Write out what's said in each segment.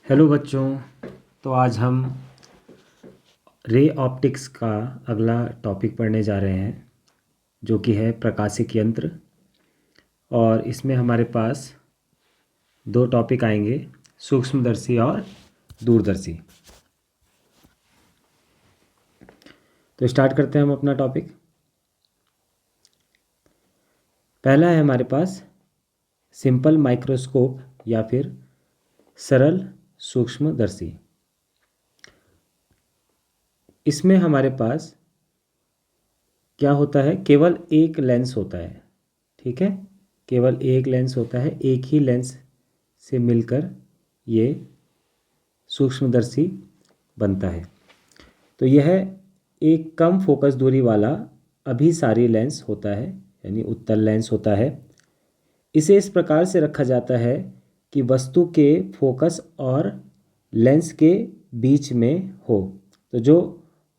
Hello बच्चों। तो आज हम रे ऑप्टिक्स का अगला टॉपिक पढ़ने जा रहे हैं जो कि है प्रकाशिक यंत्र। और इसमें हमारे पास दो टॉपिक आएंगे, सूक्ष्मदर्शी और दूरदर्शी। तो स्टार्ट करते हैं हम अपना टॉपिक। पहला है हमारे पास सिंपल माइक्रोस्कोप या फिर सरल सूक्ष्मदर्शी। इसमें हमारे पास क्या होता है, केवल एक लेंस होता है। ठीक है, केवल एक लेंस होता है, एक ही लेंस से मिलकर ये सूक्ष्मदर्शी बनता है। तो यह एक कम फोकस दूरी वाला अभिसारी लेंस होता है, यानी उत्तल लेंस होता है। इसे इस प्रकार से रखा जाता है कि वस्तु के फोकस और लेंस के बीच में हो। तो जो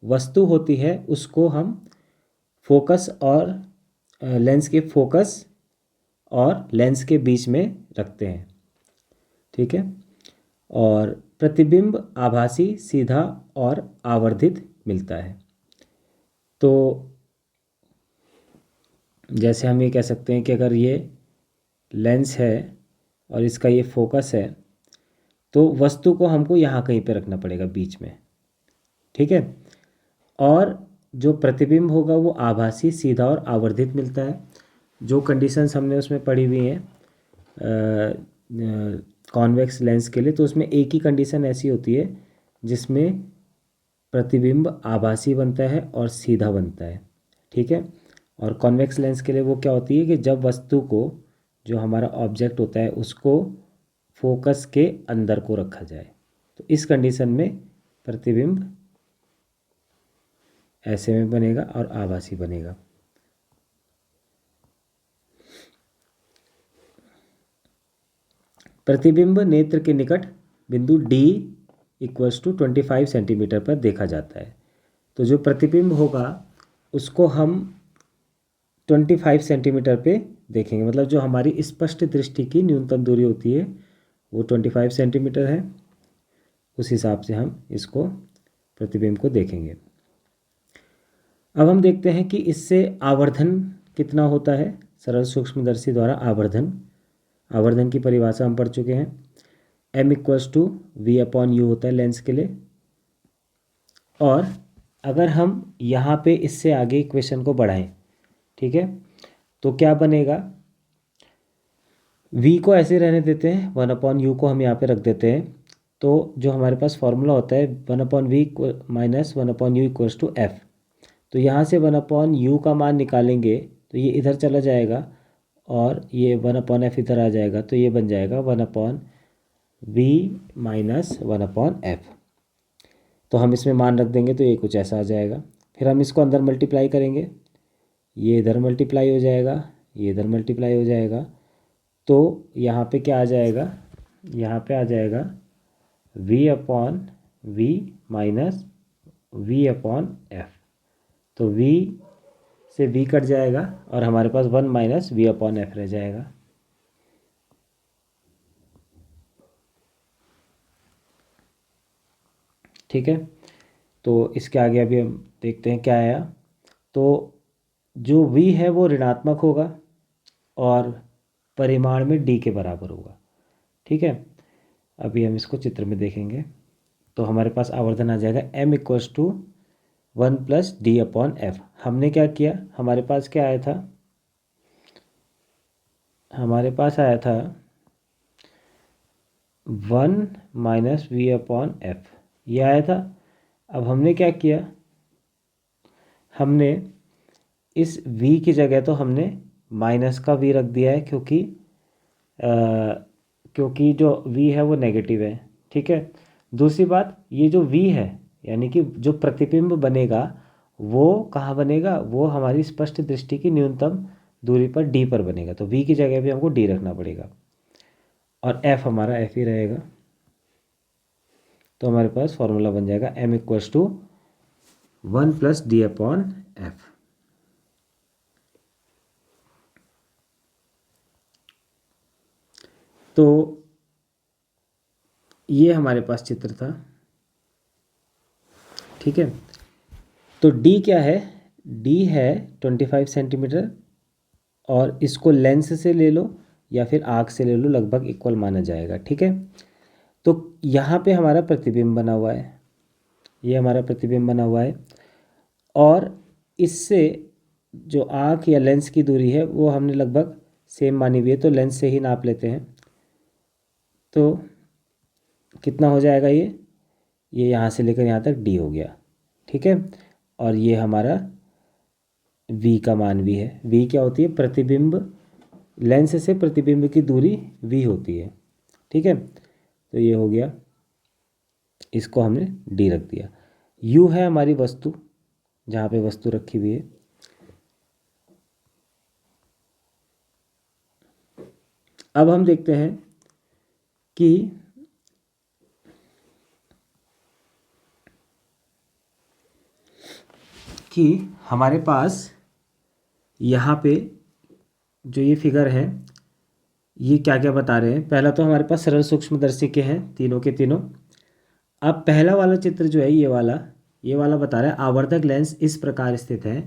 वस्तु होती है उसको हम फोकस और लेंस के फोकस और लेंस के बीच में रखते हैं। ठीक है, और प्रतिबिंब आभासी, सीधा और आवर्धित मिलता है। तो जैसे हम ये कह सकते हैं कि अगर ये लेंस है और इसका ये फोकस है तो वस्तु को हमको यहाँ कहीं पे रखना पड़ेगा बीच में। ठीक है, और जो प्रतिबिंब होगा वो आभासी, सीधा और आवर्धित मिलता है। जो कंडीशंस हमने उसमें पढ़ी हुई हैं कॉन्वेक्स लेंस के लिए, तो उसमें एक ही कंडीशन ऐसी होती है जिसमें प्रतिबिंब आभासी बनता है और सीधा बनता है। ठीक है, और कॉन्वेक्स लेंस के लिए वो क्या होती है कि जब वस्तु को, जो हमारा ऑब्जेक्ट होता है, उसको फोकस के अंदर को रखा जाए, तो इस कंडीशन में प्रतिबिंब ऐसे में बनेगा और आभासी बनेगा। प्रतिबिंब नेत्र के निकट बिंदु D = 25 सेंटीमीटर पर देखा जाता है। तो जो प्रतिबिंब होगा उसको हम 25 सेंटीमीटर पे देखेंगे, मतलब जो हमारी स्पष्ट दृष्टि की न्यूनतम दूरी होती है वो 25 सेंटीमीटर है। उस हिसाब से हम इसको प्रतिबिंब को देखेंगे। अब हम देखते हैं कि इससे आवर्धन कितना होता है। सरल सूक्ष्मदर्शी द्वारा आवर्धन की परिभाषा हम पढ़ चुके हैं। m = v/u होता है लेंस के लिए। और अगर हम यहाँ पे इससे आगे इक्वेशन को बढ़ाएं, ठीक है, तो क्या बनेगा, v को ऐसे रहने देते हैं, 1/u को हम यहाँ पे रख देते हैं। तो जो हमारे पास फॉर्मूला होता है 1/v - 1/u = f। तो यहाँ से 1/u का मान निकालेंगे तो ये इधर चला जाएगा और ये 1/f इधर आ जाएगा, तो ये बन जाएगा 1/v - 1/f। तो हम इसमें मान रख देंगे तो ये कुछ ऐसा आ जाएगा। फिर हम इसको अंदर मल्टीप्लाई करेंगे, ये इधर मल्टीप्लाई हो जाएगा, ये इधर मल्टीप्लाई हो जाएगा। तो यहाँ पे क्या आ जाएगा, यहाँ पे आ जाएगा v/v - v/f। तो v से v कट जाएगा और हमारे पास 1 - v/f रह जाएगा। ठीक है, तो इसके आगे अभी हम देखते हैं क्या आया। तो जो v है वो ऋणात्मक होगा और परिमाण में d के बराबर होगा। ठीक है, अभी हम इसको चित्र में देखेंगे। तो हमारे पास आवर्धन आ जाएगा m = 1 + d/f। हमने क्या किया, हमारे पास क्या आया था, हमारे पास आया था 1 - v/f, ये आया था। अब हमने क्या किया, हमने इस v की जगह तो हमने माइनस का v रख दिया है, क्योंकि जो v है वो नेगेटिव है। ठीक है, दूसरी बात, ये जो v है यानी कि जो प्रतिबिंब बनेगा वो कहाँ बनेगा, वो हमारी स्पष्ट दृष्टि की न्यूनतम दूरी पर d पर बनेगा। तो v की जगह भी हमको d रखना पड़ेगा और f हमारा f ही रहेगा। तो हमारे पास फॉर्मूला बन जाएगा m = 1 + d/f। तो ये हमारे पास चित्र था, ठीक है। तो डी क्या है, डी है 25 सेंटीमीटर, और इसको लेंस से ले लो या फिर आँख से ले लो, लगभग इक्वल माना जाएगा, ठीक है। तो यहाँ पे हमारा प्रतिबिंब बना हुआ है, ये हमारा प्रतिबिंब बना हुआ है, और इससे जो आँख या लेंस की दूरी है वो हमने लगभग सेम मानी हुई है, तो लेंस से ही नाप लेते हैं। तो कितना हो जाएगा ये यहाँ से लेकर यहाँ तक डी हो गया, ठीक है। और ये हमारा v का मान भी है। v क्या होती है, प्रतिबिंब, लेंस से प्रतिबिंब की दूरी v होती है, ठीक है। तो ये हो गया, इसको हमने d रख दिया। u है हमारी वस्तु, जहाँ पे वस्तु रखी हुई है। अब हम देखते हैं कि हमारे पास यहाँ पे जो ये फिगर है ये क्या क्या बता रहे हैं। पहला तो हमारे पास सरल सूक्ष्मदर्शी के हैं तीनों के तीनों। अब पहला वाला चित्र जो है ये वाला बता रहा है आवर्धक लेंस इस प्रकार स्थित है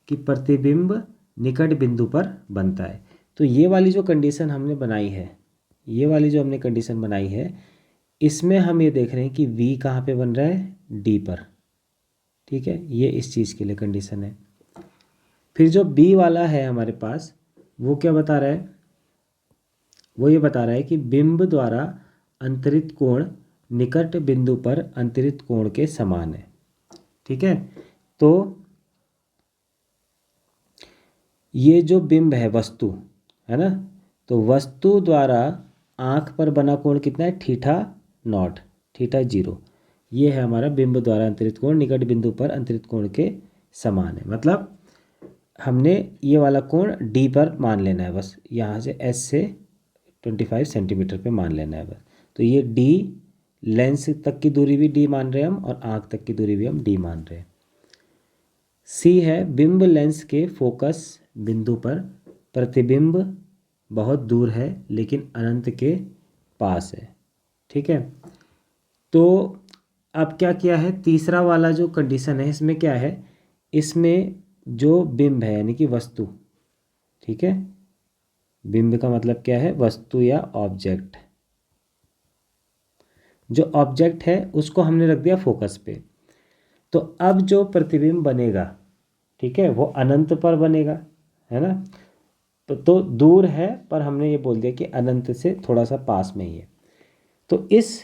कि प्रतिबिंब निकट बिंदु पर बनता है। तो ये वाली जो कंडीशन हमने बनाई है, ये वाली जो हमने कंडीशन बनाई है, इसमें हम ये देख रहे हैं कि v कहाँ पे बन रहा है, d पर, ठीक है। ये इस चीज़ के लिए कंडीशन है। फिर जो b वाला है हमारे पास, वो क्या बता रहा है, वो ये बता रहा है कि बिंब द्वारा अंतरित कोण निकट बिंदु पर अंतरित कोण के समान है, ठीक है। तो ये जो बिंब है वस्तु है ना, तो वस्तु द्वारा आँख पर बना कोण कितना है, थीटा नॉट, थीटा 0। ये है हमारा बिंब द्वारा अंतरित कोण निकट बिंदु पर अंतरित कोण के समान है। मतलब हमने ये वाला कोण डी पर मान लेना है, बस यहाँ से एस से 25 सेंटीमीटर पे मान लेना है बस। तो ये डी, लेंस तक की दूरी भी डी मान रहे हैं हम, और आँख तक की दूरी भी हम डी मान रहे हैं। सी है बिंब लेंस के फोकस बिंदु पर प्रतिबिंब बहुत दूर है लेकिन अनंत के पास है, ठीक है। तो अब क्या किया है, तीसरा वाला जो कंडीशन है इसमें क्या है, इसमें जो बिंब है यानी कि वस्तु, ठीक है, बिंब का मतलब क्या है, वस्तु या ऑब्जेक्ट। जो ऑब्जेक्ट है उसको हमने रख दिया फोकस पे। तो अब जो प्रतिबिंब बनेगा, ठीक है, वो अनंत पर बनेगा, है ना। तो दूर है, पर हमने ये बोल दिया कि अनंत से थोड़ा सा पास में ही है। तो इस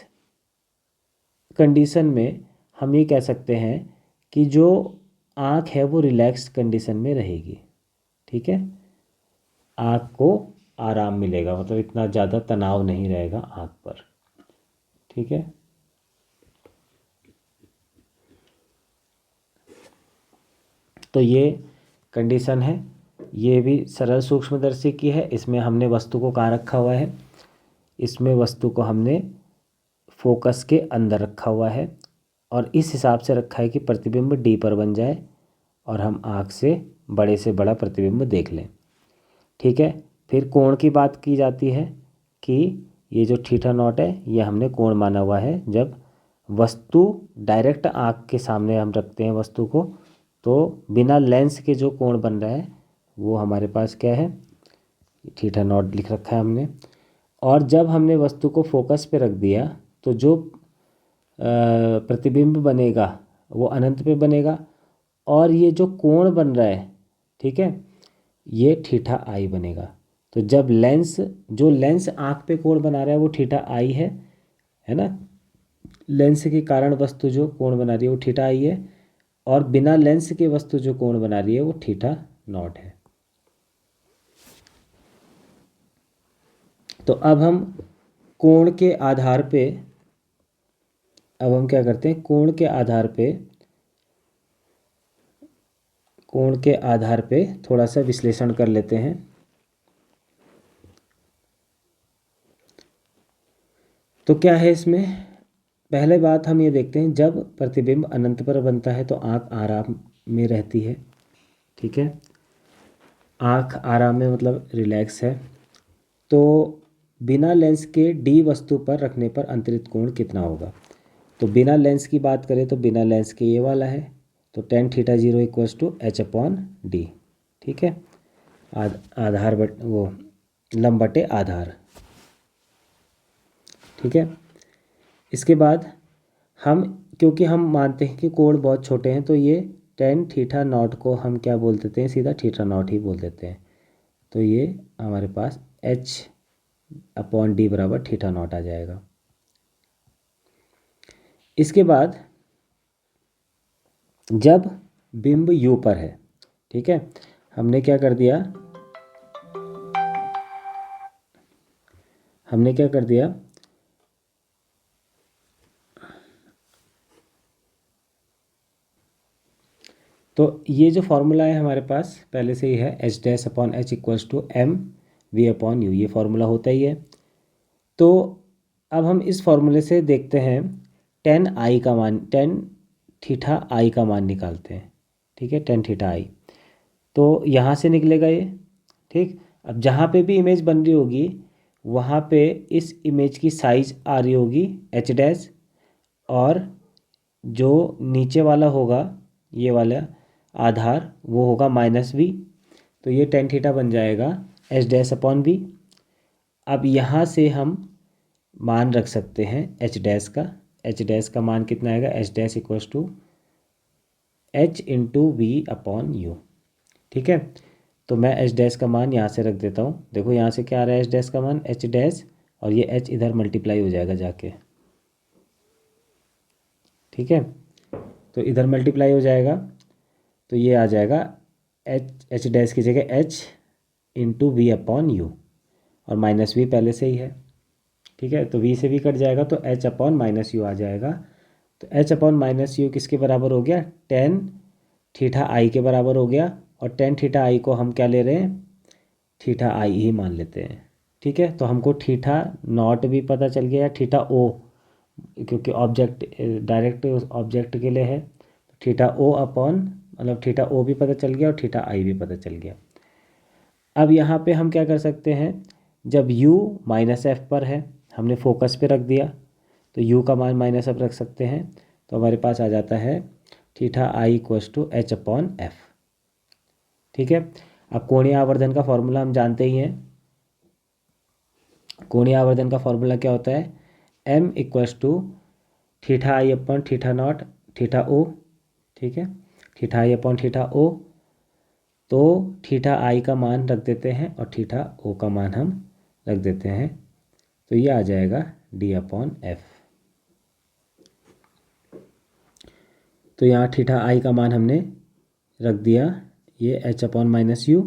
कंडीशन में हम ये कह सकते हैं कि जो आँख है वो रिलैक्स कंडीशन में रहेगी, ठीक है। आँख को आराम मिलेगा, मतलब इतना ज़्यादा तनाव नहीं रहेगा आँख पर, ठीक है। तो ये कंडीशन है, ये भी सरल सूक्ष्मदर्शी की है। इसमें हमने वस्तु को कहाँ रखा हुआ है, इसमें वस्तु को हमने फोकस के अंदर रखा हुआ है, और इस हिसाब से रखा है कि प्रतिबिंब डी पर बन जाए और हम आँख से बड़ा प्रतिबिंब देख लें, ठीक है। फिर कोण की बात की जाती है कि ये जो थीटा नॉट है ये हमने कोण माना हुआ है जब वस्तु डायरेक्ट आँख के सामने हम रखते हैं वस्तु को, तो बिना लेंस के जो कोण बन रहा है वो हमारे पास क्या है, थीटा नॉट लिख रखा है हमने। और जब हमने वस्तु को फोकस पे रख दिया तो जो प्रतिबिंब बनेगा वो अनंत पे बनेगा, और ये जो कोण बन रहा है, ठीक है, ये थीटा आई बनेगा। तो जब जो लेंस आँख पे कोण बना रहा है वो थीटा आई है ना, लेंस के कारण वस्तु जो कोण बना रही है वो थीटा आई है, और बिना लेंस के वस्तु जो कोण बना रही है वो थीटा नॉट है। तो अब हम कोण के आधार पे, अब हम क्या करते हैं, कोण के आधार पे थोड़ा सा विश्लेषण कर लेते हैं। तो क्या है इसमें, पहले बात हम ये देखते हैं, जब प्रतिबिंब अनंत पर बनता है तो आँख आराम में रहती है, ठीक है। आँख आराम में मतलब रिलैक्स है। तो बिना लेंस के डी वस्तु पर रखने पर अंतरित कोण कितना होगा। तो बिना लेंस की बात करें तो बिना लेंस के ये वाला है, तो tan theta zero equals to h upon D. ठीक है, आधार बट वो लंब बटे आधार। ठीक है, इसके बाद हम क्योंकि हम मानते हैं कि कोण बहुत छोटे हैं तो ये टेन थीटा नॉट को हम क्या बोल देते हैं, सीधा थीटा नॉट ही बोल देते हैं। तो ये हमारे पास एच अपॉन डी बराबर थीटा नॉट आ जाएगा। इसके बाद जब बिंब यू पर है, ठीक है, हमने क्या कर दिया, तो ये जो फॉर्मूला है हमारे पास पहले से ही है, h dash upon h equals to m v upon u, ये फॉर्मूला होता ही है। तो अब हम इस फॉर्मूले से देखते हैं टेन थीटा आई का मान निकालते हैं। ठीक है, टेन थीटा आई, तो यहाँ से निकलेगा ये। ठीक, अब जहाँ पे भी इमेज बन रही होगी वहाँ पे इस इमेज की साइज आ रही होगी एच डैश, और जो नीचे वाला होगा ये वाला आधार वो होगा माइनस वी, तो ये टेन थीटा बन जाएगा एच डैश अपॉन वी। अब यहाँ से हम मान रख सकते हैं एच डैश का, एच डैश का मान कितना आएगा, h dash equals to h into v upon u. ठीक है, तो मैं एच डैश का मान यहाँ से रख देता हूँ। देखो यहाँ से क्या आ रहा है एच डैश का मान, एच डैश, और ये एच इधर मल्टीप्लाई हो जाएगा जाके। ठीक है, तो इधर मल्टीप्लाई हो जाएगा, तो ये आ जाएगा एच डैश की जगह h into v upon u, और माइनस वी पहले से ही है। ठीक है, तो वी से वी कट जाएगा तो एच अपॉन माइनस यू आ जाएगा। तो एच अपॉन माइनस यू किसके बराबर हो गया, टेन थीटा आई के बराबर हो गया, और टेन थीटा आई को हम क्या ले रहे हैं, थीटा आई ही मान लेते हैं। ठीक है, तो हमको थीटा नॉट भी पता चल गया, थीटा ओ, क्योंकि ऑब्जेक्ट डायरेक्ट ऑब्जेक्ट के लिए है, थीटा ओ अपॉन मतलब थीटा ओ भी पता चल गया और थीटा आई भी पता चल गया। अब यहाँ पे हम क्या कर सकते हैं, जब u माइनस एफ पर है, हमने फोकस पे रख दिया, तो u का मान माइनस एफ रख सकते हैं, तो हमारे पास आ जाता है theta i equals to h upon f. ठीक है, अब कोणीय आवर्धन का फॉर्मूला हम जानते ही हैं। कोणीय आवर्धन का फॉर्मूला क्या होता है, m equals to theta I upon theta not theta O. ठीक है, theta I upon theta O, तो थीटा आई का मान रख देते हैं और थीटा ओ का मान हम रख देते हैं, तो ये आ जाएगा डी अपॉन एफ। तो यहाँ थीटा आई का मान हमने रख दिया, ये एच अपॉन माइनस यू,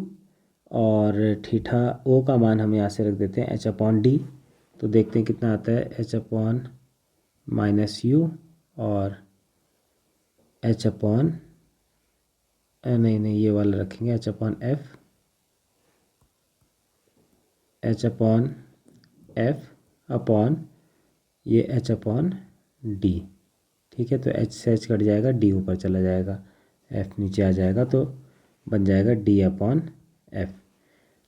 और थीटा ओ का मान हम यहाँ से रख देते हैं एच अपॉन डी। तो देखते हैं कितना आता है, एच अपॉन माइनस यू और एच अपॉन नहीं ये वाला रखेंगे, H upon F, H upon F upon ये एच अपॉन डी। ठीक है, तो एच से एच कट जाएगा, डी ऊपर चला जाएगा, एफ नीचे आ जाएगा, तो बन जाएगा डी अपॉन एफ।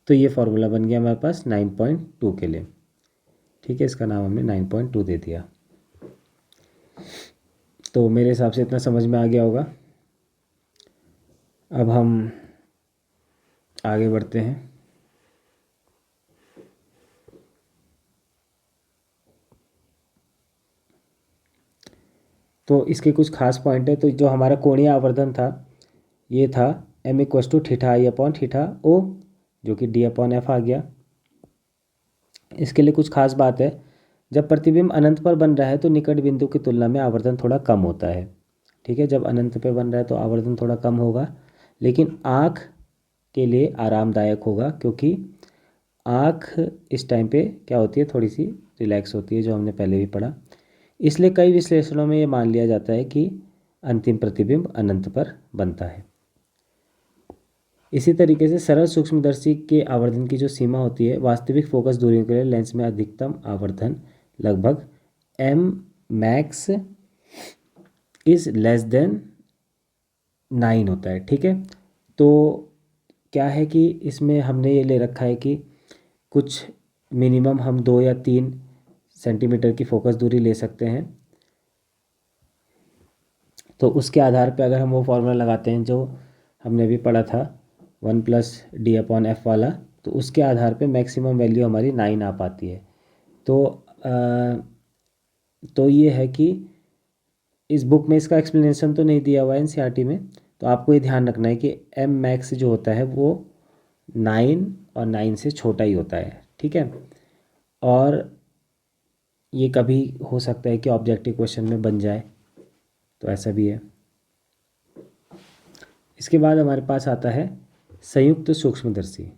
तो ये फार्मूला बन गया हमारे पास 9.2 के लिए। ठीक है, इसका नाम हमने 9.2 दे दिया। तो मेरे हिसाब से इतना समझ में आ गया होगा। अब हम आगे बढ़ते हैं। तो इसके कुछ खास पॉइंट है। तो जो हमारा कोणीय आवर्धन था ये था m equals to theta I upon theta O, जो कि d अपॉन एफ आ गया। इसके लिए कुछ खास बात है, जब प्रतिबिंब अनंत पर बन रहा है तो निकट बिंदु की तुलना में आवर्धन थोड़ा कम होता है। ठीक है, जब अनंत पे बन रहा है तो आवर्धन थोड़ा कम होगा, लेकिन आँख के लिए आरामदायक होगा, क्योंकि आँख इस टाइम पे क्या होती है, थोड़ी सी रिलैक्स होती है, जो हमने पहले भी पढ़ा। इसलिए कई विश्लेषणों में ये मान लिया जाता है कि अंतिम प्रतिबिंब अनंत पर बनता है। इसी तरीके से सरल सूक्ष्मदर्शी के आवर्धन की जो सीमा होती है, वास्तविक फोकस दूरियों के लिए लेंस में अधिकतम आवर्धन लगभग m max is less than 9 होता है। ठीक है, तो क्या है कि इसमें हमने ये ले रखा है कि कुछ मिनिमम हम 2 या 3 सेंटीमीटर की फोकस दूरी ले सकते हैं। तो उसके आधार पे अगर हम वो फार्मूला लगाते हैं जो हमने अभी पढ़ा था 1+d/f वाला, तो उसके आधार पे मैक्सिमम वैल्यू हमारी 9 आ पाती है। तो ये है कि इस बुक में इसका एक्सप्लेनेशन तो नहीं दिया हुआ है एनसीईआरटी में, तो आपको ये ध्यान रखना है कि एम मैक्स जो होता है वो 9 और 9 से छोटा ही होता है, ठीक है। और ये कभी हो सकता है कि ऑब्जेक्टिव क्वेश्चन में बन जाए, तो ऐसा भी है। इसके बाद हमारे पास आता है संयुक्त सूक्ष्मदर्शी।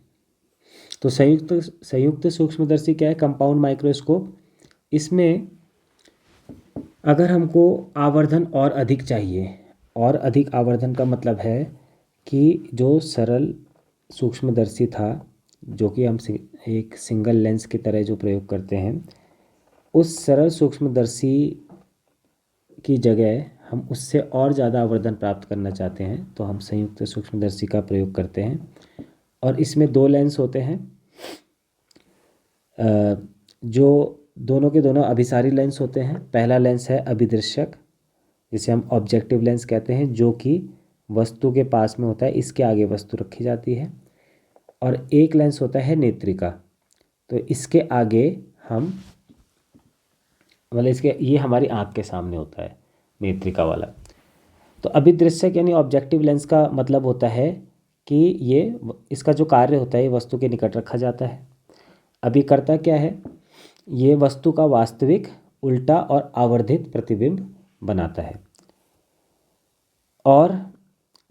तो संयुक्त सूक्ष्मदर्शी क्या है? Compound microscope. इसमें अगर हमको आवर्धन और अधिक चाहिए, और अधिक आवर्धन का मतलब है कि जो सरल सूक्ष्मदर्शी था, जो कि हम एक सिंगल लेंस की तरह जो प्रयोग करते हैं, उस सरल सूक्ष्मदर्शी की जगह हम उससे और ज़्यादा आवर्धन प्राप्त करना चाहते हैं, तो हम संयुक्त सूक्ष्मदर्शी का प्रयोग करते हैं। और इसमें 2 लेंस होते हैं, जो दोनों के दोनों अभिसारी लेंस होते हैं। पहला लेंस है अभिदृश्यक, जिसे हम ऑब्जेक्टिव लेंस कहते हैं, जो कि वस्तु के पास में होता है, इसके आगे वस्तु रखी जाती है। और एक लेंस होता है नेत्रिका, तो इसके आगे हम मतलब इसके ये हमारी आँख के सामने होता है नेत्रिका वाला। तो अभिदृश्यक यानी ऑब्जेक्टिव लेंस का मतलब होता है कि ये इसका जो कार्य होता है, ये वस्तु के निकट रखा जाता है। अभी करता क्या है? ये वस्तु का वास्तविक, उल्टा और आवर्धित प्रतिबिंब बनाता है। और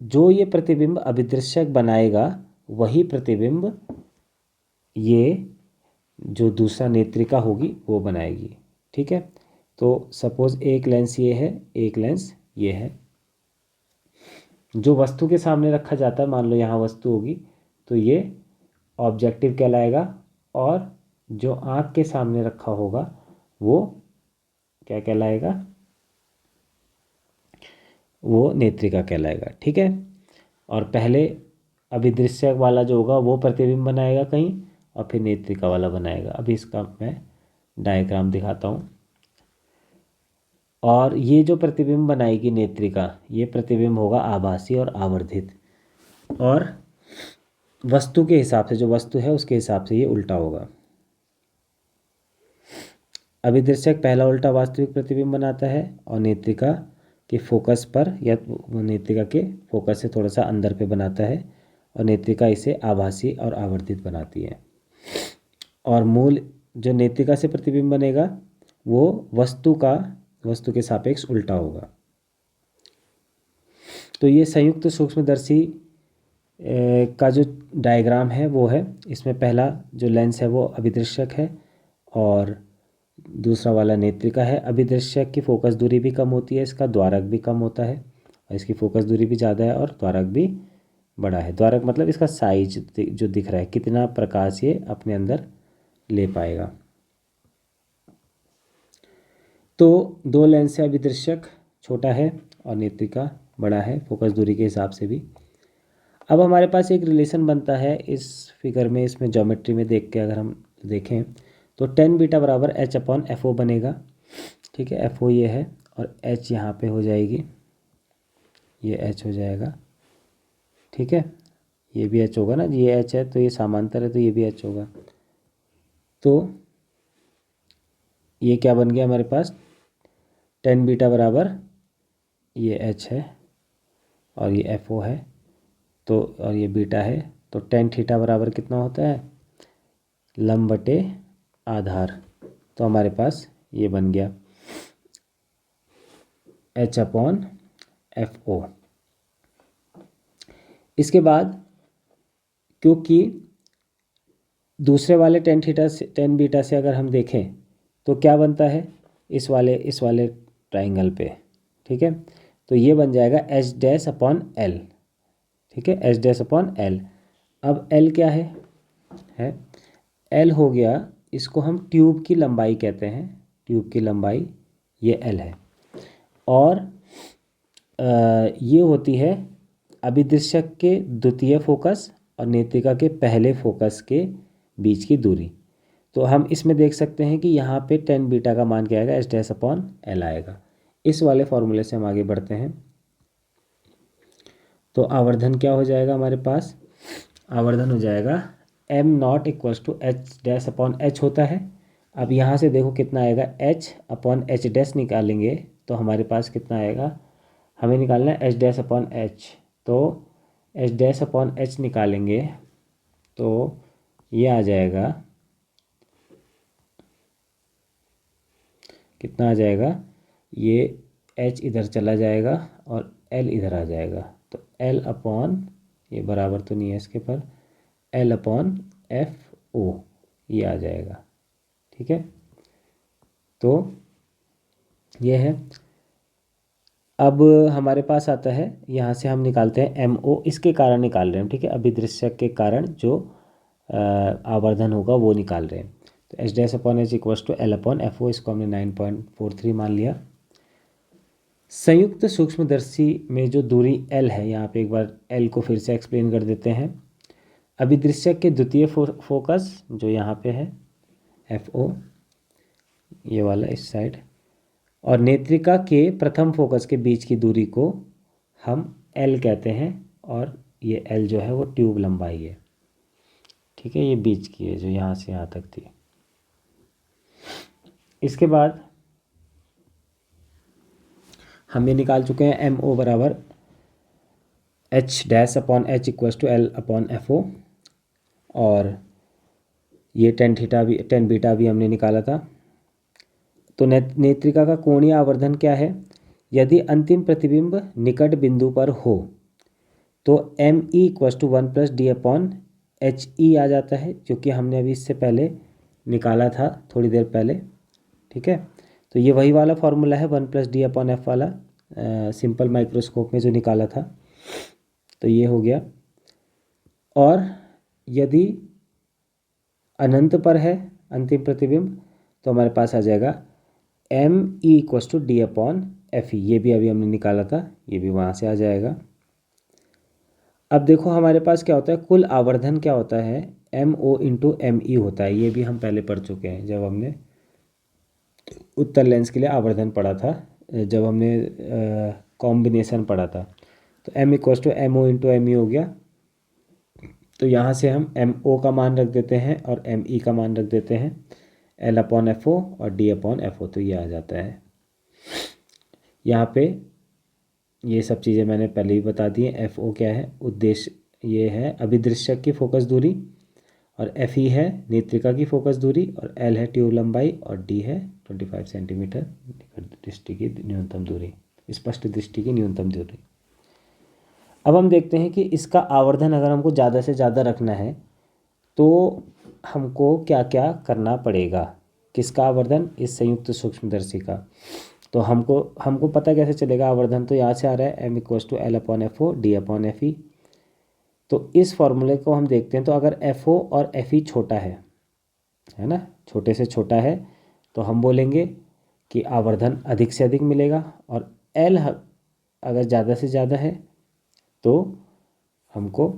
जो ये प्रतिबिंब अभिदृश्यक बनाएगा, वही प्रतिबिंब ये जो दूसरा नेत्रिका होगी वो बनाएगी, ठीक है। तो सपोज एक लेंस ये है, एक लेंस ये है। जो वस्तु के सामने रखा जाता है, मान लो यहाँ वस्तु होगी, तो ये ऑब्जेक्टिव कहलाएगा। और जो आँख के सामने रखा होगा वो क्या कहलाएगा? वो नेत्रिका कहलाएगा, ठीक है। और पहले अभिदृश्यक वाला जो होगा वो प्रतिबिंब बनाएगा कहीं, और फिर नेत्रिका वाला बनाएगा। अभी इसका मैं डायग्राम दिखाता हूँ। और ये जो प्रतिबिंब बनाएगी नेत्रिका, ये प्रतिबिंब होगा आभासी और आवर्धित, और वस्तु के हिसाब से, जो वस्तु है उसके हिसाब से ये उल्टा होगा। अभिदृश्यक पहला उल्टा वास्तविक प्रतिबिंब बनाता है, और नेत्रिका के फोकस पर या नेत्रिका के फोकस से थोड़ा सा अंदर पे बनाता है, और नेत्रिका इसे आभासी और आवर्धित बनाती है। और मूल जो नेत्रिका से प्रतिबिंब बनेगा वो वस्तु के सापेक्ष उल्टा होगा। तो ये संयुक्त सूक्ष्मदर्शी का जो डायग्राम है वो है। इसमें पहला जो लेंस है वो अभिदृश्यक है, और दूसरा वाला नेत्रिका है। अभिदृश्यक की फोकस दूरी भी कम होती है, इसका द्वारक भी कम होता है, और इसकी फोकस दूरी भी ज़्यादा है और द्वारक भी बड़ा है। द्वारक मतलब इसका साइज जो दिख रहा है, कितना प्रकाश ये अपने अंदर ले पाएगा। तो 2 लेंस से अभिदृश्यक छोटा है और नेत्रिका बड़ा है, फोकस दूरी के हिसाब से भी। अब हमारे पास एक रिलेशन बनता है इस फिगर में, इसमें ज्योमेट्री में देख के अगर हम देखें तो tan बीटा बराबर H/FO बनेगा, ठीक है। FO ये है, और H यहाँ पे हो जाएगी, ये H हो जाएगा, ठीक है। ये भी H होगा ना, ये H है तो ये समांतर है, तो ये भी H होगा। तो ये क्या बन गया हमारे पास? tan बीटा बराबर ये H है और ये FO है, तो और ये बीटा है, तो tan थीटा बराबर कितना होता है? लंब बटे आधार। तो हमारे पास ये बन गया H/FO। इसके बाद क्योंकि दूसरे वाले tan बीटा से अगर हम देखें तो क्या बनता है इस वाले ट्राइंगल पे, ठीक है। तो ये बन जाएगा H'/L, ठीक है, H'/L। अब L क्या है L हो गया, इसको हम ट्यूब की लंबाई कहते हैं, ट्यूब की लंबाई ये L है। और ये होती है अभिदृश्यक के द्वितीय फोकस और नेत्रिका के पहले फोकस के बीच की दूरी। तो हम इसमें देख सकते हैं कि यहाँ पे टेन बीटा का मान क्या आएगा, एच डैश अपॉन एल आएगा। इस वाले फॉर्मूले से हम आगे बढ़ते हैं। तो आवर्धन क्या हो जाएगा हमारे पास, आवर्धन हो जाएगा m naught equals to h dash upon h होता है। अब यहाँ से देखो कितना आएगा, एच अपॉन एच डैश निकालेंगे तो हमारे पास कितना आएगा, हमें निकालना है एच डैश अपॉन एच। तो एच डैश अपॉन एच निकालेंगे तो ये आ जाएगा, कितना आ जाएगा, ये एच इधर चला जाएगा और एल इधर आ जाएगा। तो एल अपॉन, ये बराबर तो नहीं है इसके पर, एल अपॉन एफ ओ ये आ जाएगा। ठीक है, तो ये है। अब हमारे पास आता है, यहाँ से हम निकालते हैं एम ओ, इसके कारण निकाल रहे हैं। ठीक है, अभिदृश्यक के कारण जो आवर्धन होगा वो निकाल रहे हैं। तो h dash upon h equals to L upon f o, इसको हमने 9.43 मान लिया। संयुक्त सूक्ष्मदर्शी में जो दूरी एल है, यहाँ पे एक बार एल को फिर से एक्सप्लेन कर देते हैं। अभिदृश्यक के द्वितीय फोकस जो यहाँ पे है एफ ओ, ये वाला इस साइड, और नेत्रिका के प्रथम फोकस के बीच की दूरी को हम एल कहते हैं, और ये एल जो है वो ट्यूब लंबाई है। ठीक है, ये बीच की है जो यहाँ से यहाँ तक थी। इसके बाद हम ये निकाल चुके हैं एम ओ बराबर h dash upon h equals to L upon f o, और ये टेन थीटा भी, टेन बीटा भी हमने निकाला था। तो नेत्रिका का कोणीय आवर्धन क्या है, यदि अंतिम प्रतिबिंब निकट बिंदु पर हो तो M E equals to 1+d upon H E आ जाता है, जो कि हमने अभी इससे पहले निकाला था थोड़ी देर पहले। ठीक है, तो ये वही वाला फॉर्मूला है 1+d अपॉन एफ वाला, सिंपल माइक्रोस्कोप में जो निकाला था। तो ये हो गया। और यदि अनंत पर है अंतिम प्रतिबिंब तो हमारे पास आ जाएगा m E equals to D upon F e, ये भी अभी हमने निकाला था, ये भी वहाँ से आ जाएगा। अब देखो हमारे पास क्या होता है, कुल आवर्धन क्या होता है, m o into m e होता है। ये भी हम पहले पढ़ चुके हैं जब हमने उत्तल लेंस के लिए आवर्धन पढ़ा था, जब हमने कॉम्बिनेशन पढ़ा था। तो m equals to m o into m e हो गया। तो यहाँ से हम एम ओ का मान रख देते हैं और एम ई का मान रख देते हैं, एल अपॉन एफ ओ और डी अपॉन एफ ओ, तो ये आ जाता है। यहाँ पे ये सब चीज़ें मैंने पहले ही बता दी हैं। एफ ओ क्या है, उद्देश्य ये है अभिदृश्यक की फोकस दूरी, और एफ ई है नेत्रिका की फोकस दूरी, और एल है ट्यूब लंबाई, और डी है 25 सेंटीमीटर दृष्टि की न्यूनतम दूरी, स्पष्ट दृष्टि की न्यूनतम दूरी। अब हम देखते हैं कि इसका आवर्धन अगर हमको ज़्यादा से ज़्यादा रखना है तो हमको क्या क्या करना पड़ेगा। किसका आवर्धन, इस संयुक्त सूक्ष्मदर्शी का। तो हमको पता कैसे चलेगा आवर्धन, तो यहाँ से आ रहा है m equals to L upon f o D upon F e. तो इस फॉर्मूले को हम देखते हैं, तो अगर एफ ओ और एफ ई छोटा है ना, छोटे से छोटा है, तो हम बोलेंगे कि आवर्धन अधिक से अधिक मिलेगा, और एल अगर ज़्यादा से ज़्यादा है तो हमको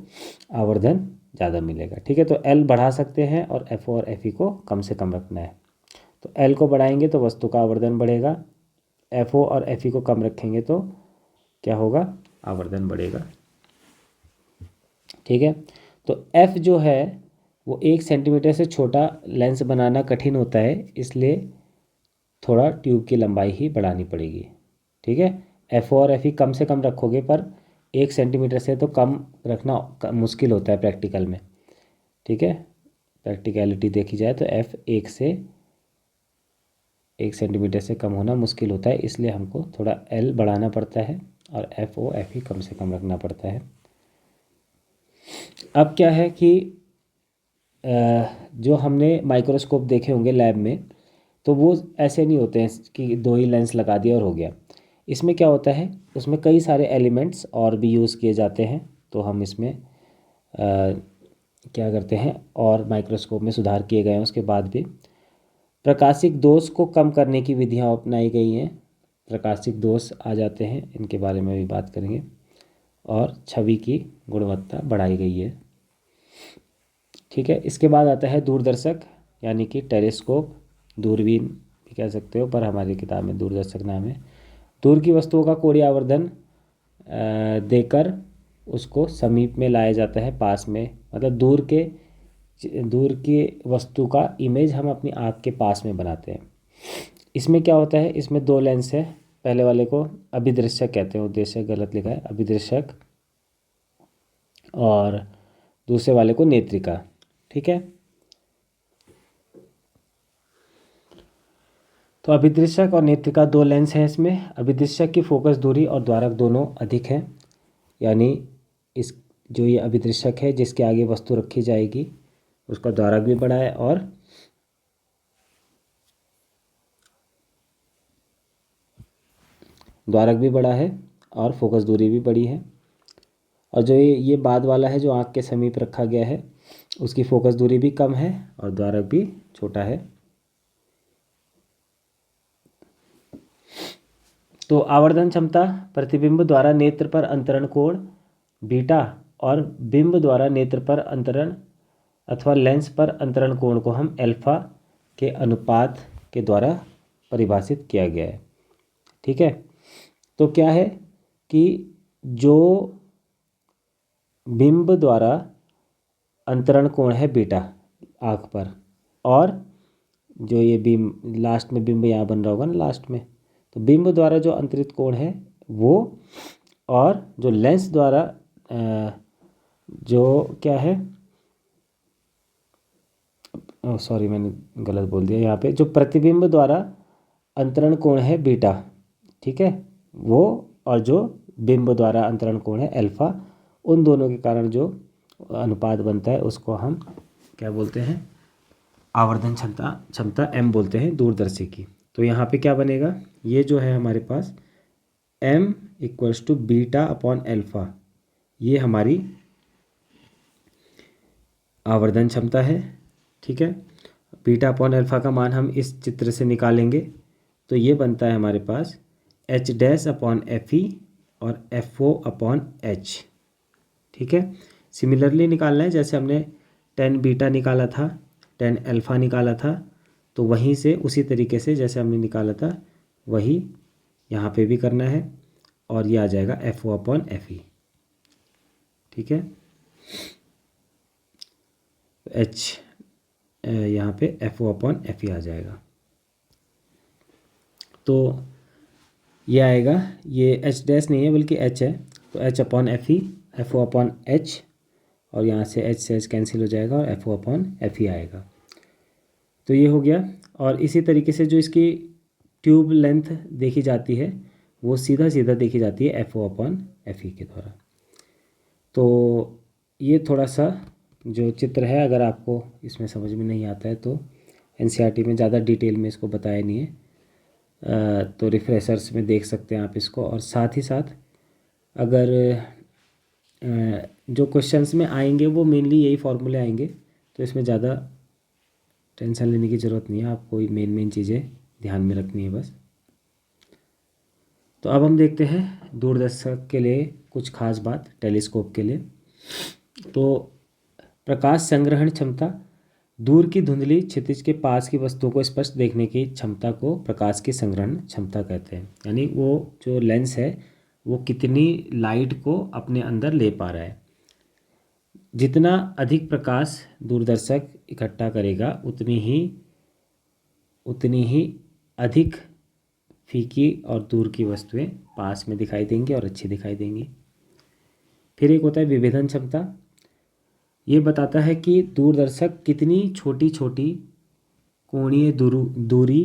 आवर्धन ज़्यादा मिलेगा। ठीक है, तो एल बढ़ा सकते हैं और एफ ओ और एफ ई को कम से कम रखना है। तो एल को बढ़ाएंगे तो वस्तु का आवर्धन बढ़ेगा, एफ ओ और एफ ई को कम रखेंगे तो क्या होगा, आवर्धन बढ़ेगा। ठीक है, तो एफ जो है वो 1 सेंटीमीटर से छोटा लेंस बनाना कठिन होता है, इसलिए थोड़ा ट्यूब की लंबाई ही बढ़ानी पड़ेगी। ठीक है, एफ ओ और एफ ई कम से कम रखोगे, पर 1 सेंटीमीटर से तो कम रखना मुश्किल होता है प्रैक्टिकल में। ठीक है, प्रैक्टिकलिटी देखी जाए तो एफ 1 सेंटीमीटर से कम होना मुश्किल होता है, इसलिए हमको थोड़ा एल बढ़ाना पड़ता है और एफ ओ एफ ई कम से कम रखना पड़ता है। अब क्या है कि जो हमने माइक्रोस्कोप देखे होंगे लैब में, तो वो ऐसे नहीं होते हैं कि 2 ही लेंस लगा दिया और हो गया। इसमें क्या होता है, उसमें कई सारे एलिमेंट्स और भी यूज़ किए जाते हैं। तो हम इसमें क्या करते हैं, और माइक्रोस्कोप में सुधार किए गए हैं उसके बाद भी। प्रकाशिक दोष को कम करने की विधियाँ अपनाई गई हैं, प्रकाशिक दोष आ जाते हैं, इनके बारे में भी बात करेंगे। और छवि की गुणवत्ता बढ़ाई गई है। ठीक है, इसके बाद आता है दूरदर्शक। यानी कि टेलीस्कोप, दूरबीन भी कह सकते हो, पर हमारी किताब में दूरदर्शक नाम है। दूर की वस्तुओं का कोणीय आवर्धन देकर उसको समीप में लाया जाता है, पास में, मतलब दूर की वस्तु का इमेज हम अपनी आँख के पास में बनाते हैं। इसमें क्या होता है, इसमें दो लेंस है। पहले वाले को अभिदृश्यक कहते हैं, उद्देश्य गलत लिखा है, अभिदृश्यक, और दूसरे वाले को नेत्रिका। ठीक है, तो अभिदृश्यक और नेत्रिका दो लेंस हैं इसमें। अभिदृश्यक की फोकस दूरी और द्वारक दोनों अधिक है, यानी इस जो ये अभिदृश्यक है जिसके आगे वस्तु रखी जाएगी उसका द्वारक भी बड़ा है और फोकस दूरी भी बड़ी है। और जो ये बाद वाला है जो आँख के समीप रखा गया है उसकी फोकस दूरी भी कम है और द्वारक भी छोटा है। तो आवर्धन क्षमता प्रतिबिंब द्वारा नेत्र पर अंतरण कोण बीटा और बिंब द्वारा नेत्र पर अंतरण अथवा लेंस पर अंतरण कोण को हम अल्फा के अनुपात के द्वारा परिभाषित किया गया है। ठीक है, तो क्या है कि जो बिंब द्वारा अंतरण कोण है बीटा आँख पर, और जो ये बिंब लास्ट में बिंब यहाँ बन रहा होगा ना लास्ट में, तो बिंब द्वारा जो अंतरित कोण है वो, और जो लेंस द्वारा जो क्या है, सॉरी मैंने गलत बोल दिया यहाँ पे, जो प्रतिबिंब द्वारा अंतरण कोण है बीटा, ठीक है, वो, और जो बिंब द्वारा अंतरण कोण है अल्फा, उन दोनों के कारण जो अनुपात बनता है उसको हम क्या बोलते हैं, आवर्धन क्षमता m बोलते हैं दूरदर्शी की। तो यहाँ पे क्या बनेगा, ये जो है हमारे पास m equals to beta upon alpha, ये हमारी आवर्धन क्षमता है। ठीक है, बीटा अपॉन अल्फा का मान हम इस चित्र से निकालेंगे तो ये बनता है हमारे पास h dash upon F E और एफ ओ अपॉन एच। ठीक है, सिमिलरली निकालना है, जैसे हमने 10 बीटा निकाला था, 10 अल्फ़ा निकाला था, तो वहीं से उसी तरीके से जैसे हमने निकाला था वही यहाँ पे भी करना है, और ये आ जाएगा एफ ओ अपॉन एफ ई। ठीक है, एच यहाँ पे एफ ओ अपॉन एफ ई आ जाएगा, तो ये आएगा, ये एच डैश नहीं है बल्कि एच है, तो h upon F e, f ओ अपॉन एच, और यहाँ से एच कैंसिल हो जाएगा और एफ ओ अपॉन एफ ई आएगा। तो ये हो गया। और इसी तरीके से जो इसकी ट्यूब लेंथ देखी जाती है वो सीधा सीधा देखी जाती है एफ ओ अपॉन एफ ई के द्वारा। तो ये थोड़ा सा जो चित्र है, अगर आपको इसमें समझ में नहीं आता है तो एनसीईआरटी में ज़्यादा डिटेल में इसको बताया नहीं है, तो रिफ्रेशर्स में देख सकते हैं आप इसको। और साथ ही साथ अगर जो क्वेश्चंस में आएंगे वो मेनली यही फार्मूले आएंगे, तो इसमें ज़्यादा टेंशन लेने की ज़रूरत नहीं है, आपको मेन चीज़ें ध्यान में रखनी है बस। तो अब हम देखते हैं दूरदर्शक के लिए कुछ खास बात, टेलीस्कोप के लिए। तो प्रकाश संग्रहण क्षमता, दूर की धुंधली क्षितिज के पास की वस्तुओं को स्पष्ट देखने की क्षमता को प्रकाश की संग्रहण क्षमता कहते हैं। यानी वो जो लेंस है वो कितनी लाइट को अपने अंदर ले पा रहा है। जितना अधिक प्रकाश दूरदर्शक इकट्ठा करेगा उतनी ही अधिक फीकी और दूर की वस्तुएं पास में दिखाई देंगी और अच्छी दिखाई देंगी। फिर एक होता है विभेदन क्षमता, ये बताता है कि दूरदर्शक कितनी छोटी छोटी कोणीय दूरी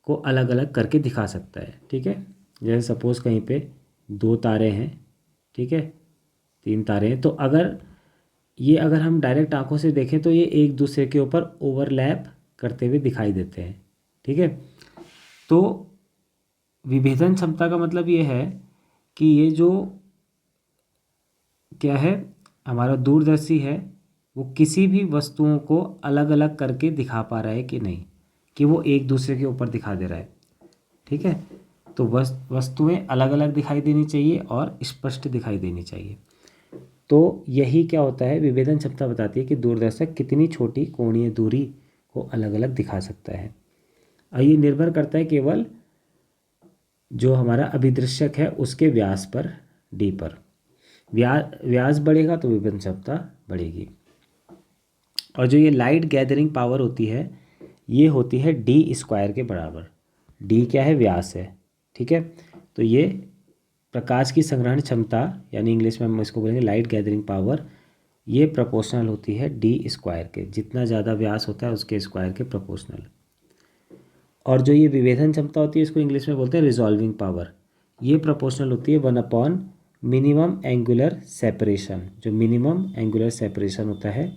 को अलग अलग करके दिखा सकता है। ठीक है, जैसे सपोज़ कहीं पे 2 तारे हैं, ठीक है, 3 तारे हैं, तो अगर हम डायरेक्ट आंखों से देखें तो ये एक दूसरे के ऊपर ओवरलैप करते हुए दिखाई देते हैं। ठीक है, तो विभेदन क्षमता का मतलब ये है कि ये जो क्या है हमारा दूरदर्शी है वो किसी भी वस्तुओं को अलग अलग करके दिखा पा रहा है कि नहीं, कि वो एक दूसरे के ऊपर दिखा दे रहा है। ठीक है, तो वस्तुएं अलग अलग दिखाई देनी चाहिए और स्पष्ट दिखाई देनी चाहिए। तो यही क्या होता है, विभेदन क्षमता बताती है कि दूरदर्शक कितनी छोटी कोणीय दूरी को अलग अलग दिखा सकता है। और ये निर्भर करता है केवल जो हमारा अभिदृश्यक है उसके व्यास पर, डी पर। व्यास बढ़ेगा तो विभेदन क्षमता बढ़ेगी। और जो ये लाइट गैदरिंग पावर होती है ये होती है डी स्क्वायर के बराबर। डी क्या है? व्यास है, ठीक है। तो ये प्रकाश की संग्रहण क्षमता, यानी इंग्लिश में हम इसको बोलेंगे लाइट गैदरिंग पावर, ये प्रोपोर्शनल होती है डी स्क्वायर के। जितना ज़्यादा व्यास होता है उसके स्क्वायर के प्रोपोर्शनल। और जो ये विभेदन क्षमता होती है इसको इंग्लिश में बोलते हैं रिजॉल्विंग पावर। ये प्रोपोर्शनल होती है 1/, मिनिमम एंगुलर सेपरेशन। जो मिनिमम एंगुलर सेपरेशन होता है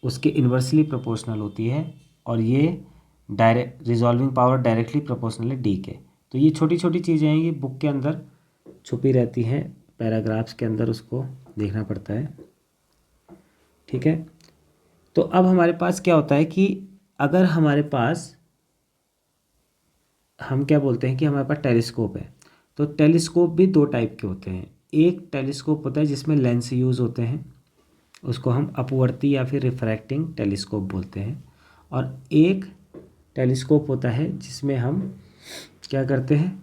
उसके इन्वर्सली प्रोपोर्शनल होती है। और ये direct resolving power directly proportional है डी के। तो ये छोटी छोटी चीज़ें हैं, ये बुक के अंदर छुपी रहती हैं, पैराग्राफ्स के अंदर उसको देखना पड़ता है, ठीक है। तो अब हमारे पास क्या होता है कि अगर हमारे पास, हम क्या बोलते हैं कि हमारे पास टेलीस्कोप है, तो टेलीस्कोप भी दो टाइप के होते हैं। एक टेलीस्कोप होता है जिसमें लेंस यूज़ होते हैं, उसको हम अपवर्ती या फिर रिफ्रैक्टिंग टेलीस्कोप बोलते हैं। और एक टेलीस्कोप होता है जिसमें हम क्या करते हैं,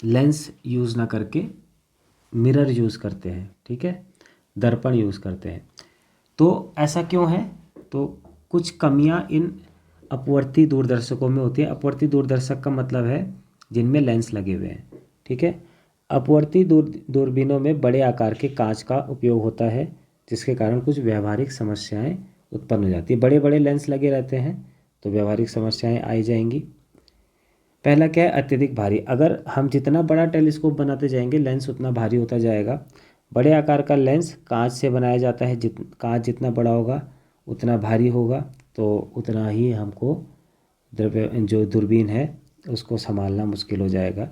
लेंस यूज़ ना करके मिरर यूज़ करते हैं, ठीक है, दर्पण यूज़ करते हैं। तो ऐसा क्यों है? तो कुछ कमियां इन अपवर्ती दूरदर्शकों में होती है। अपवर्ती दूरदर्शक का मतलब है जिनमें लेंस लगे हुए हैं, ठीक है। अपवर्ती दूरबीनों में बड़े आकार के कांच का उपयोग होता है, जिसके कारण कुछ व्यावहारिक समस्याएं उत्पन्न हो जाती है। बड़े बड़े लेंस लगे रहते हैं तो व्यावहारिक समस्याएं आई जाएंगी। पहला क्या है? अत्यधिक भारी। अगर हम जितना बड़ा टेलीस्कोप बनाते जाएंगे लेंस उतना भारी होता जाएगा। बड़े आकार का लेंस कांच से बनाया जाता है, कांच जितना बड़ा होगा उतना भारी होगा, तो उतना ही हमको द्रव्य जो दूरबीन है उसको संभालना मुश्किल हो जाएगा।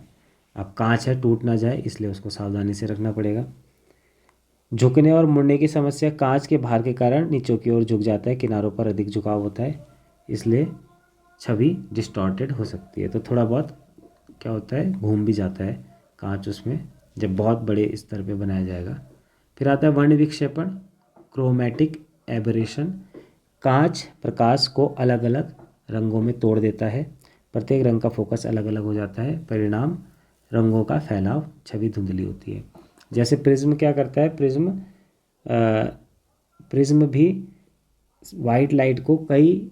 अब कांच है, टूट ना जाए इसलिए उसको सावधानी से रखना पड़ेगा। झुकने और मुड़ने की समस्या, कांच के भार के कारण नीचों की ओर झुक जाता है, किनारों पर अधिक झुकाव होता है, इसलिए छवि डिस्टॉर्टेड हो सकती है। तो थोड़ा बहुत क्या होता है, घूम भी जाता है कांच उसमें, जब बहुत बड़े स्तर पे बनाया जाएगा। फिर आता है वर्ण विक्षेपण, क्रोमैटिक एबरेशन। कांच प्रकाश को अलग अलग रंगों में तोड़ देता है, प्रत्येक रंग का फोकस अलग अलग हो जाता है, परिणाम रंगों का फैलाव, छवि धुंधली होती है। जैसे प्रिज्म क्या करता है, प्रिज्म भी वाइट लाइट को कई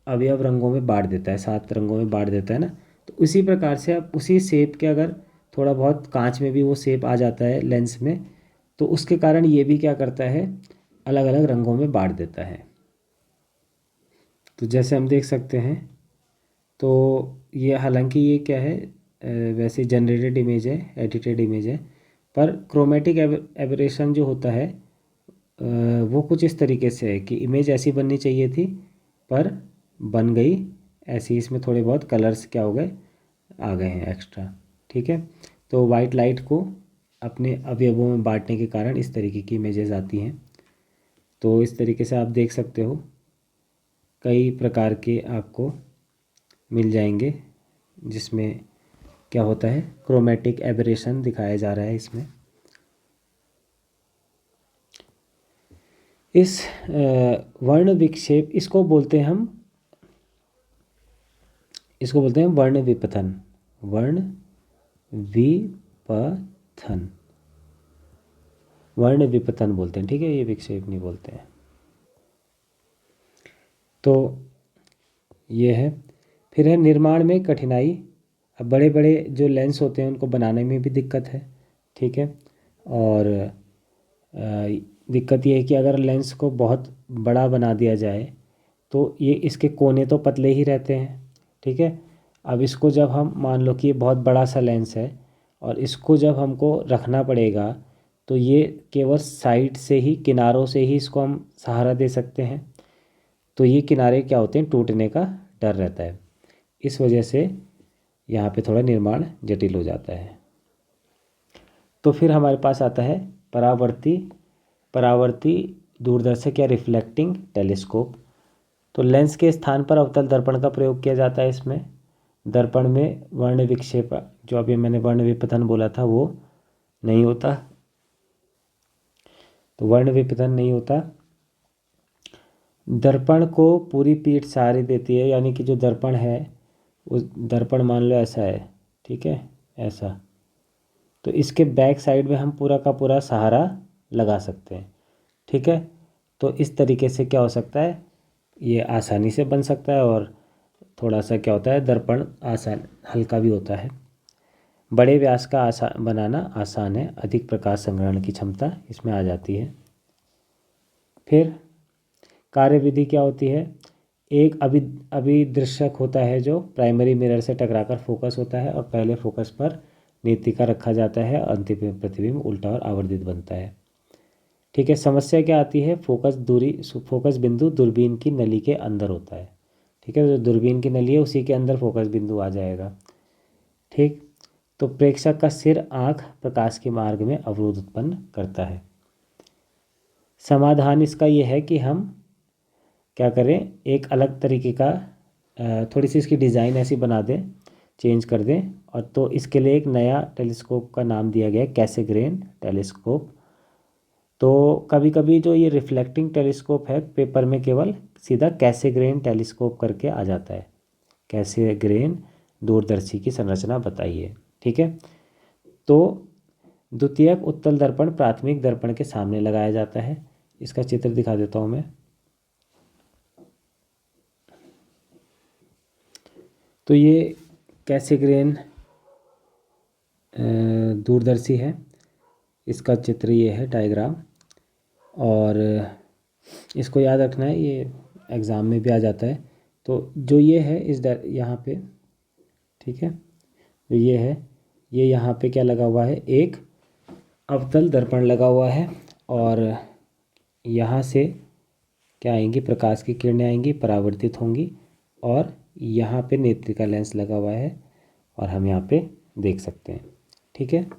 अवयव रंगों में बांट देता है, 7 रंगों में बांट देता है ना। तो उसी प्रकार से अब उसी शेप के अगर थोड़ा बहुत कांच में भी वो शेप आ जाता है लेंस में, तो उसके कारण ये भी क्या करता है, अलग अलग रंगों में बांट देता है। तो जैसे हम देख सकते हैं, तो ये हालांकि ये क्या है, वैसे जनरेटेड इमेज है, एडिटेड इमेज है, पर क्रोमेटिक एबरेशन जो होता है वो कुछ इस तरीके से है कि इमेज ऐसी बननी चाहिए थी पर बन गई ऐसी, इसमें थोड़े बहुत कलर्स क्या हो गए, आ गए हैं एक्स्ट्रा, ठीक है। तो वाइट लाइट को अपने अवयवों में बांटने के कारण इस तरीके की इमेजेस आती हैं। तो इस तरीके से आप देख सकते हो कई प्रकार के आपको मिल जाएंगे जिसमें क्या होता है, क्रोमेटिक एबरेशन दिखाया जा रहा है इसमें। इस वर्ण विक्षेप, इसको बोलते हैं हम, इसको बोलते हैं वर्ण विपथन। वर्ण विपथन, वर्ण विपथन बोलते हैं, ठीक है, ये विक्षेप नहीं बोलते हैं। तो ये है। फिर है निर्माण में कठिनाई। अब बड़े बड़े जो लेंस होते हैं उनको बनाने में भी दिक्कत है, ठीक है। और दिक्कत ये है कि अगर लेंस को बहुत बड़ा बना दिया जाए तो ये इसके कोने तो पतले ही रहते हैं, ठीक है। अब इसको जब हम मान लो कि ये बहुत बड़ा सा लेंस है और इसको जब हमको रखना पड़ेगा तो ये केवल साइड से ही, किनारों से ही इसको हम सहारा दे सकते हैं। तो ये किनारे क्या होते हैं, टूटने का डर रहता है। इस वजह से यहाँ पे थोड़ा निर्माण जटिल हो जाता है। तो फिर हमारे पास आता है परावर्ती, परावर्ती दूरदर्शक या रिफ्लेक्टिंग टेलीस्कोप। तो लेंस के स्थान पर अवतल दर्पण का प्रयोग किया जाता है इसमें। दर्पण में वर्ण विक्षेप, जो अभी मैंने वर्ण विपथन बोला था, वो नहीं होता। तो वर्ण विपथन नहीं होता। दर्पण को पूरी पीठ सहारे देती है, यानी कि जो दर्पण है उस दर्पण मान लो ऐसा है, ठीक है, ऐसा। तो इसके बैक साइड में हम पूरा का पूरा सहारा लगा सकते हैं, ठीक है। तो इस तरीके से क्या हो सकता है, ये आसानी से बन सकता है और थोड़ा सा क्या होता है, दर्पण आसान हल्का भी होता है। बड़े व्यास का बनाना आसान है, अधिक प्रकाश संग्रहण की क्षमता इसमें आ जाती है। फिर कार्यविधि क्या होती है, एक अभिदृश्यक होता है जो प्राइमरी मिरर से टकराकर फोकस होता है और पहले फोकस पर नेत्रिका रखा जाता है, अंतिम प्रतिबिंब उल्टा और आवर्धित बनता है, ठीक है। समस्या क्या आती है, फोकस बिंदु दूरबीन की नली के अंदर होता है, ठीक है। जो दूरबीन की नली है उसी के अंदर फोकस बिंदु आ जाएगा, ठीक। तो प्रेक्षक का सिर आंख प्रकाश के मार्ग में अवरोध उत्पन्न करता है। समाधान इसका ये है कि हम क्या करें, एक अलग तरीके का थोड़ी सी इसकी डिज़ाइन ऐसी बना दें, चेंज कर दें, और तो इसके लिए एक नया टेलीस्कोप का नाम दिया गया है, कैसेग्रेन टेलीस्कोप। तो कभी कभी जो ये रिफ्लेक्टिंग टेलीस्कोप है पेपर में केवल सीधा कैसेग्रेन टेलीस्कोप करके आ जाता है, कैसेग्रेन दूरदर्शी की संरचना बताइए, ठीक है। तो द्वितीयक उत्तल दर्पण प्राथमिक दर्पण के सामने लगाया जाता है। इसका चित्र दिखा देता हूँ मैं। तो ये कैसेग्रेन दूरदर्शी है, इसका चित्र ये है, डायग्राम। और इसको याद रखना है, ये एग्ज़ाम में भी आ जाता है। तो जो ये है यहाँ पे, ठीक है, जो ये है, ये यहाँ पे क्या लगा हुआ है, एक अवतल दर्पण लगा हुआ है, और यहाँ से क्या आएंगी, प्रकाश की किरणें आएंगी, परावर्तित होंगी, और यहाँ पे नेत्रिका लेंस लगा हुआ है और हम यहाँ पे देख सकते हैं, ठीक है।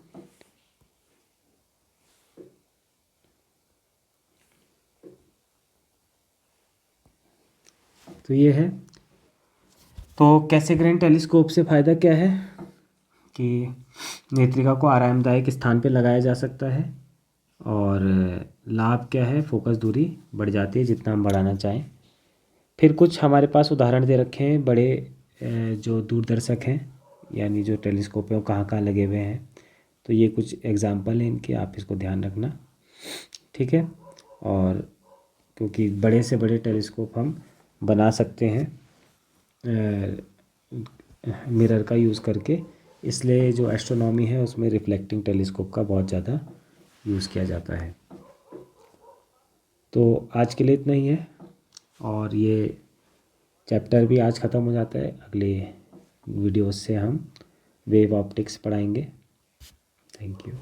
तो ये है। तो कैसेग्रेन टेलीस्कोप से फ़ायदा क्या है कि नेत्रिका को आरामदायक स्थान पे लगाया जा सकता है, और लाभ क्या है, फोकस दूरी बढ़ जाती है जितना हम बढ़ाना चाहें। फिर कुछ हमारे पास उदाहरण दे रखे हैं, बड़े जो दूरदर्शक हैं, यानी जो टेलीस्कोप है वो कहाँ कहाँ लगे हुए हैं। तो ये कुछ एग्जांपल हैं इनके, आप इसको ध्यान रखना, ठीक है। और क्योंकि बड़े से बड़े टेलीस्कोप हम बना सकते हैं मिरर का यूज़ करके, इसलिए जो एस्ट्रोनॉमी है उसमें रिफ्लेक्टिंग टेलीस्कोप का बहुत ज़्यादा यूज़ किया जाता है। तो आज के लिए इतना ही है, और ये चैप्टर भी आज ख़त्म हो जाता है। अगले वीडियोस से हम वेव ऑप्टिक्स पढ़ाएंगे। Thank you.